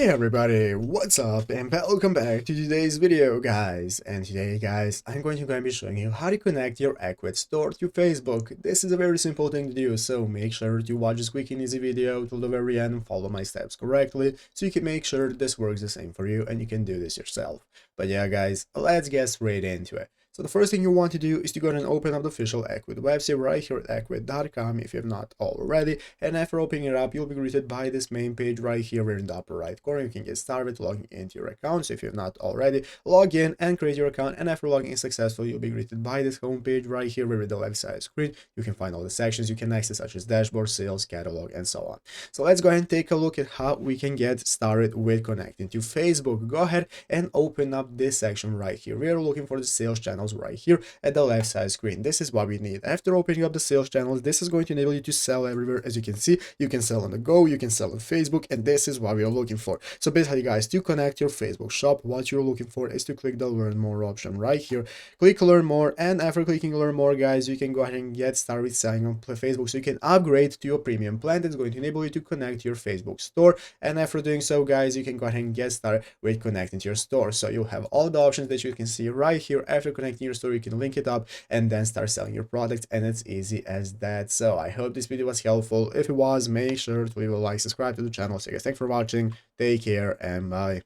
Hey everybody, what's up and welcome back to today's video guys. And today guys, I'm going to be showing you how to connect your Ecwid store to Facebook. This is a very simple thing to do, so make sure to watch this quick and easy video till the very end and follow my steps correctly so you can make sure that this works the same for you and you can do this yourself. But yeah guys, let's get straight into it. So the first thing you want to do is to go ahead and open up the official Ecwid website right here at ecwid.com if you have not already. And after opening it up, you'll be greeted by this main page right here in the upper right corner. You can get started logging into your account. So if you have not already, log in and create your account. And after logging in successfully, you'll be greeted by this home page right here where the left side screen. You can find all the sections you can access such as dashboard, sales, catalog, and so on. So let's go ahead and take a look at how we can get started with connecting to Facebook. Go ahead and open up this section right here. We are looking for the sales channels right here at the left side screen. This is what we need. After opening up the sales channels, this is going to enable you to sell everywhere. As you can see, you can sell on the go, you can sell on Facebook, and this is what we are looking for. So basically guys, to connect your Facebook shop, what you're looking for is to click the learn more option right here. Click learn more, and after clicking learn more guys, you can go ahead and get started with selling on Facebook. So you can upgrade to your premium plan that's going to enable you to connect your Facebook store. And after doing so guys, you can go ahead and get started with connecting to your store. So you'll have all the options that you can see right here. After connecting your store, you can link it up and then start selling your product, and it's easy as that. So I hope this video was helpful. If it was, make sure to leave a like, subscribe to the channel. So guys, thanks for watching, take care, and bye.